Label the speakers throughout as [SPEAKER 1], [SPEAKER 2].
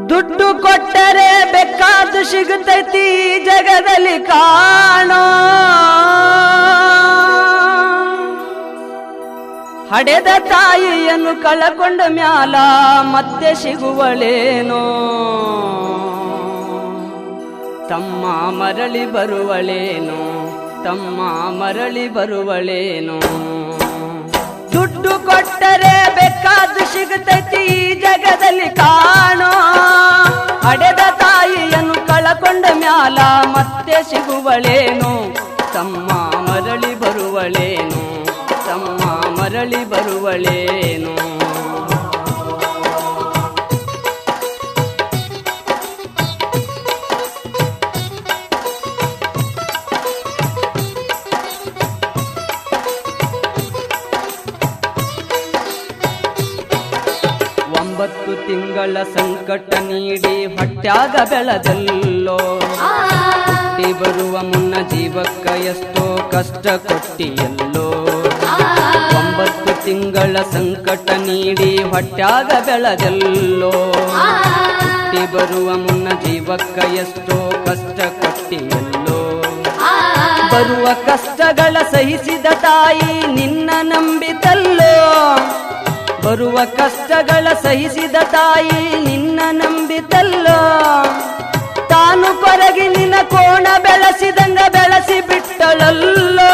[SPEAKER 1] ದುಡ್ಡು ಕೊಟ್ಟರೆ ಬೇಕಾದ್ದು ಸಿಗುತ್ತೈತಿ ಜಗದಲ್ಲಿ ಕಾಣೋ ಹಡೆದ ತಾಯಿಯನ್ನು ಕಳಕೊಂಡ ಮ್ಯಾಲ ಮತ್ತೆ ಸಿಗುವಳೇನೋ ತಮ್ಮ ಮರಳಿ ಬರುವಳೇನೋ ತಮ್ಮ ಮರಳಿ ಬರುವಳೇನೋ ದುಡ್ಡು ಕೊಟ್ಟರೆ ಬೇಕಾದ್ದು ಸಿಗುತ್ತೈತಿ ಜಗದಲ್ಲಿ ಕಾಣೋ ಹಡೆದ ತಾಯಿಯನ್ನು ಕಳಕೊಂಡ ಮ್ಯಾಲ ಮತ್ತೆ ಸಿಗುವಳೇನೋ ತಮ್ಮ ಮರಳಿ ಬರುವಳೇನೋ ತಮ್ಮ ಮರಳಿ ಬರುವಳೇನೋ ಒಂಬತ್ತು ತಿಂಗಳ ಸಂಕಟ ನೀಡಿ ಹೊಟ್ಯಾಗ ಬೆಳೆದಲ್ಲೋ ಹುಟ್ಟಿ ಬರುವ ಮುನ್ನ ಜೀವಕ್ಕ ಎಷ್ಟೋ ಕಷ್ಟ ಕೊಟ್ಟಿಯಲ್ಲೋ 9 ತಿಂಗಳ ಸಂಕಟ ನೀಡಿ ಹೊಟ್ಯಾಗ ಬೆಳೆದಲ್ಲೋ ಹುಟ್ಟಿ ಬರುವ ಮುನ್ನ ಜೀವಕ್ಕ ಎಷ್ಟೋ ಕಷ್ಟ ಕೊಟ್ಟಿಯಲ್ಲೋ ಬರುವ ಕಷ್ಟಗಳ ಸಹಿಸಿದ ತಾಯಿ ನಿನ್ನ ನಂಬಿತಲ್ಲೋ ಬರುವ ಕಷ್ಟಗಳ ಸಹಿಸಿದ ತಾಯಿ ನಿನ್ನ ನಂಬಿತಲ್ಲೋ ತಾನು ಕೊರಗಿ ನಿನ್ನ ಕೋಣ ಬೆಳೆಸಿದಂಗ ಬೆಳೆಸಿ ಬಿಟ್ಟಳಲ್ಲೋ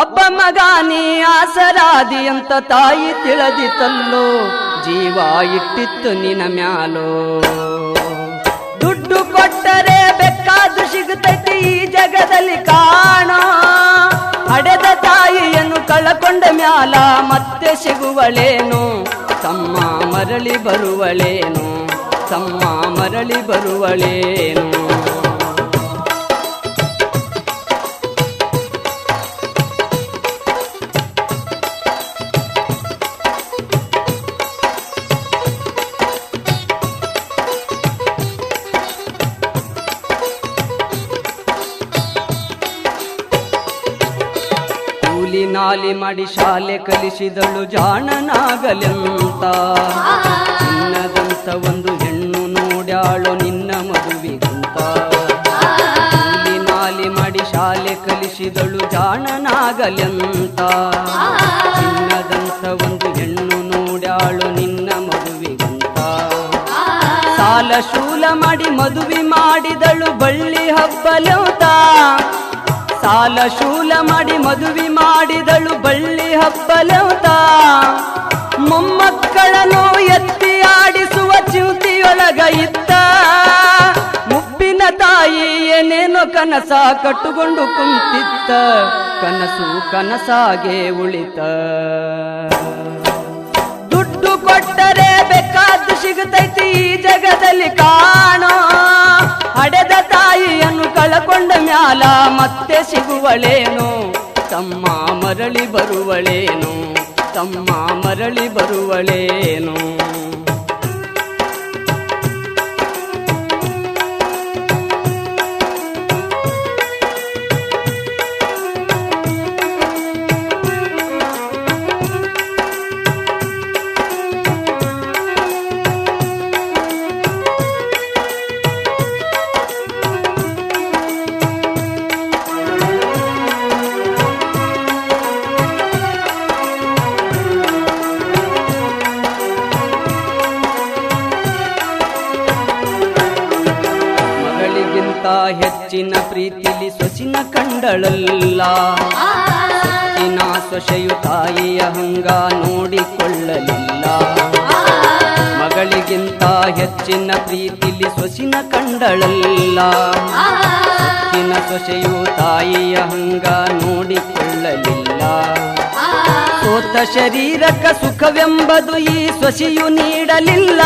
[SPEAKER 1] ಒಬ್ಬ ಮಗ ನೀ ಆಸರಾದಿ ಅಂತ ತಾಯಿ ತಿಳಿದಿತಲ್ಲೋ ಜೀವ ಇಟ್ಟಿತ್ತು ನಿನ್ನ ಮ್ಯಾಲೋ ದುಡ್ಡು ಕೊಟ್ಟರೆ ಬೇಕಾದ್ದು ಸಿಗುತ್ತೈತಿ ಈ ಜಗದಲ್ಲಿ ಕಾಣೋ ಹಡೆದ ತಾಯಿಯನ್ನು ಕಳಕೊಂಡ ಮ್ಯಾಲ ಮತ್ತೆ ಸಿಗುವಳೇನು ತಮ್ಮ ಮರಳಿ ಬರುವಳೇನು ತಮ್ಮ ಮರಳಿ ಬರುವಳೇನು ನಾಲಿ ಮಾಡಿ ಶಾಲೆ ಕಲಿಸಿದಳು ಜಾಣನಾಗಲೆಂತ ಚಿನ್ನದಂತ ಒಂದು ಹೆಣ್ಣು ನೋಡ್ಯಾಳೋ ನಿನ್ನ ಮದುವೆಗಂತ ನಾಲಿ ಮಾಡಿ ಶಾಲೆ ಕಲಿಸಿದಳು ಜಾಣನಾಗಲೆಂತ ಚಿನ್ನದಂತ ಒಂದು ಹೆಣ್ಣು ನೋಡ್ಯಾಳೋ ನಿನ್ನ ಮದುವೆಗಂತ ಸಾಲ ಶೂಲ ಮಾಡಿ ಮದುವೆ ಮಾಡಿದಳು ಬಳ್ಳಿ ಹಬ್ಬಲೆಂತ ಸಾಲ ಶೂಲ ಮಾಡಿ ಮದುವೆ ಮಾಡಿದಳು ಬಳ್ಳಿ ಹಬ್ಬಲೆಂತ ಮೊಮ್ಮಕ್ಕಳನ್ನು ಎತ್ತಿ ಆಡಿಸುವ ಚಿಂತಿಯೊಳಗ ಇತ್ತ ಮುಪ್ಪಿನ ತಾಯಿ ಏನೇನೋ ಕನಸ ಕಟ್ಟುಕೊಂಡು ಕುಂತಿತ್ತ ಕನಸು ಕನಸಾಗೆ ಉಳಿತ ದುಡ್ಡು ಕೊಟ್ಟರೆ ಬೇಕಾದ್ದು ಸಿಗುತ್ತೈತಿ ಈ ಜಗದಲ್ಲಿ ಕಾಣೋ ಹಡೆದ ತಾಯಿಯನ್ನು ಕಳಕೊಂಡ ಮ್ಯಾಲ ಮತ್ತೆ ಸಿಗುವಳೇನು ತಮ್ಮ ಮರಳಿ ಬರುವಳೇನು ತಮ್ಮ ಮರಳಿ ಬರುವಳೇನು ಹೆಚ್ಚಿನ ಪ್ರೀತಿಲಿ ಸೊಸಿನ ಕಂಡಳಲ್ಲ ಸೊಚ್ಚಿನ ಸೊಸೆಯು ತಾಯಿಯ ಹಂಗ ನೋಡಿಕೊಳ್ಳಲಿಲ್ಲ ಮಗಳಿಗಿಂತ ಹೆಚ್ಚಿನ ಪ್ರೀತಿಲಿ ಸೊಸಿನ ಕಂಡಳಲ್ಲ ಸೊಚ್ಚಿನ ಸೊಸೆಯು ತಾಯಿಯ ಹಂಗ ನೋಡಿಕೊಳ್ಳಲಿಲ್ಲ ಸೋತ ಶರೀರಕ ಸುಖವೆಂಬುದು ಈ ಸೊಸೆಯು ನೀಡಲಿಲ್ಲ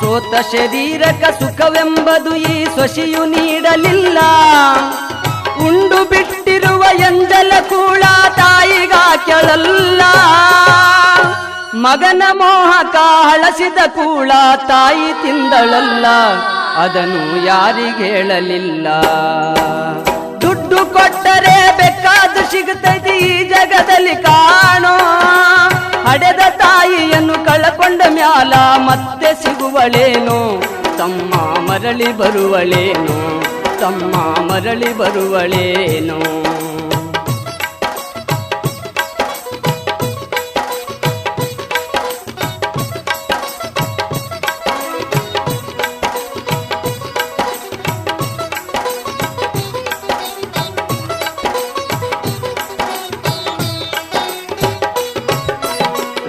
[SPEAKER 1] ಸೋತ ಶರೀರಕ ಸುಖವೆಂಬುದು ಈ ಸೊಸೆಯು ನೀಡಲಿಲ್ಲ ಉಂಡು ಬಿಟ್ಟಿರುವ ಎಂಜಲ ಕೂಳ ತಾಯಿಗ ಕೆಳಲ್ಲ ಮಗನ ಮೋಹಕ ಹಳಸಿದ ಕೂಳ ತಾಯಿ ತಿಂದಳಲ್ಲ ಅದನ್ನು ಯಾರಿಗೇಳಲಿಲ್ಲ ದುಡ್ಡು ಕೊಟ್ಟರೆ ಬೇಕಾದ್ದು ಸಿಗುತ್ತೈತಿ ಈ ಜಗದಲ್ಲಿ ಕಾಣೋ ಹಡೆದ ತಾಯಿಯನ್ನು ಕಳಕೊಂಡ ಕಳಕೊಂಡ ಮ್ಯಾಲ ಮತ್ತೆ ಸಿಗುವಳೇನೋ ತಮ್ಮ ಮರಳಿ ಬರುವಳೇನೋ ತಮ್ಮ ಮರಳಿ ಬರುವಳೇನೋ.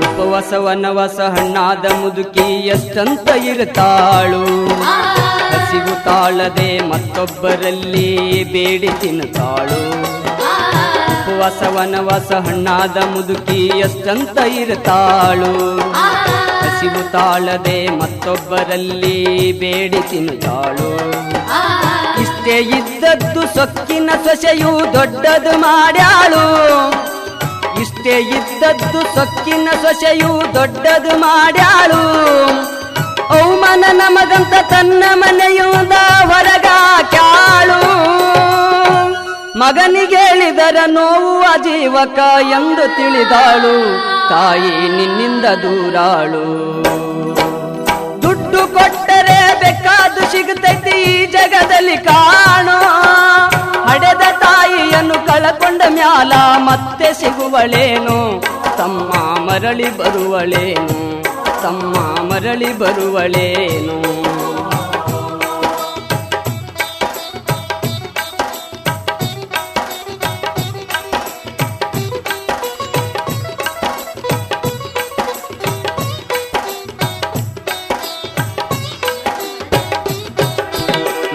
[SPEAKER 1] ಉಪವಾಸ ವನವಾಸ ಹಣ್ಣಾದ ಮುದುಕಿ ಎಷ್ಟಂತ ಇರುತ್ತಾಳು, ಹಸಿವು ತಾಳದೆ ಮತ್ತೊಬ್ಬರಲ್ಲಿ ಬೇಡಿ ತಿನ್ನುತ್ತಾಳು. ಉಪವಾಸ ವನವಾಸ ಹಣ್ಣಾದ ಮುದುಕಿ ಎಷ್ಟಂತ ಇರುತ್ತಾಳು, ಹಸಿವು ತಾಳದೆ ಮತ್ತೊಬ್ಬರಲ್ಲಿ ಬೇಡಿ ತಿನ್ನುತ್ತಾಳು. ಇಷ್ಟೇ ಇದ್ದದ್ದು ಸೊಕ್ಕಿನ ಸೊಸೆಯು ದೊಡ್ಡದು ಮಾಡ್ಯಾಳು, ಇಷ್ಟೇ ಇದ್ದದ್ದು ಸೊಕ್ಕಿನ ಸೊಸೆಯು ದೊಡ್ಡದು ಮಾಡ್ಯಾಳು. ಅವಮಾನ ನಮಗಂತ ತನ್ನ ಮನೆಯಿಂದ ಹೊರಗಾಕ್ಯಾಳು. ಮಗನಿಗೇಳಿದರ ನೋವು ಅಜೀವಕ ಎಂದು ತಿಳಿದಾಳು, ತಾಯಿ ನಿನ್ನಿಂದ ದೂರಾಳು. ದುಡ್ಡು ಕೊಟ್ಟರೆ ಬೇಕಾದು ಸಿಗುತ್ತೈತಿ ಈ ಜಗದಲ್ಲಿ ಕಾಣೋ, ಹಡೆದ ತಾಯಿಯನ್ನು ಕಳಕೊಂಡ ಮ್ಯಾಲ ಮತ್ತೆ ಸಿಗುವಳೇನು ತಮ್ಮ ಮರಳಿ ಬರುವಳೇನು ತಮ್ಮ ಮರಳಿ ಬರುವಳೇನು.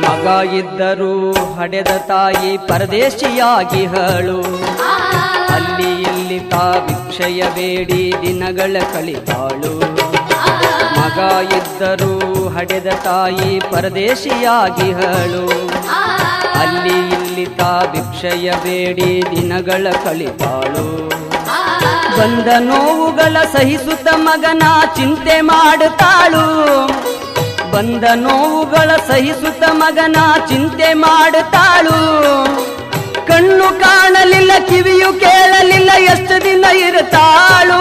[SPEAKER 1] ಮಗ ಇದ್ದರೂ ಹಡೆದ ತಾಯಿ ಪರದೇಶಿಯಾಗಿ ಹಳು, ಅಲ್ಲಿ ಇಲ್ಲಿ ತಾ ಭಿಕ್ಷೆಯ ಬೇಡಿ ದಿನಗಳ ಕಳಿತಾಳು. ಮಗ ಇದ್ದರೂ ಹಡೆದ ತಾಯಿ ಪರದೇಶಿಯಾಗಿ ಹಳು, ಅಲ್ಲಿ ಇಲ್ಲಿ ತಾ ಭಿಕ್ಷೆಯ ಬೇಡಿ ದಿನಗಳ ಕಳಿತಾಳು. ಬಂದ ನೋವುಗಳ ಸಹಿಸುತ್ತ ಮಗನ ಚಿಂತೆ ಮಾಡುತ್ತಾಳು, ಬಂದ ನೋವುಗಳ ಸಹಿಸುತ್ತ ಮಗನ ಚಿಂತೆ ಮಾಡುತ್ತಾಳು. ಕಣ್ಣು ಕಾಣಲಿಲ್ಲ ಕಿವಿಯು ಕೇಳಲಿಲ್ಲ ಎಷ್ಟು ದಿನ ಇರುತ್ತಾಳು.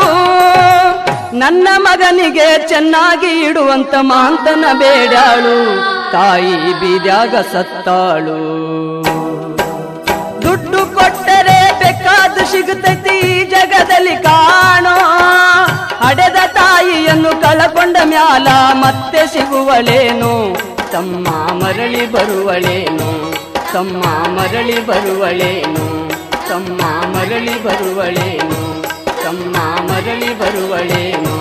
[SPEAKER 1] ನನ್ನ ಮಗನಿಗೆ ಚೆನ್ನಾಗಿ ಇಡುವಂತ ಮಾಂತನ ಬೇಡಾಳು, ತಾಯಿ ಬೀದ್ಯಾಗ ಸತ್ತಾಳು. ದುಡ್ಡು ಕೊಟ್ಟರೆ ಬೇಕಾದು ಸಿಗುತ್ತೈತಿ ಈ ಜಗದಲ್ಲಿ ಕಾಣೋ, ಹಡೆದ ತಾಯಿಯನ್ನು ಕಳಕೊಂಡ ಮ್ಯಾಲ ಮತ್ತೆ ಸಿಗುವಳೇನು ತಮ್ಮ ಮರಳಿ ಬರುವಳೇನು ತಮ್ಮ ಮರಳಿ ಬರುವಳೇನು ತಮ್ಮ ಮರಳಿ ಬರುವಳೇನು ತಮ್ಮ ಮರಳಿ ಬರುವಳೇನು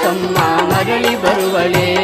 [SPEAKER 1] ತಮ್ಮ ಮರಳಿ ಬರುವಳೇನು.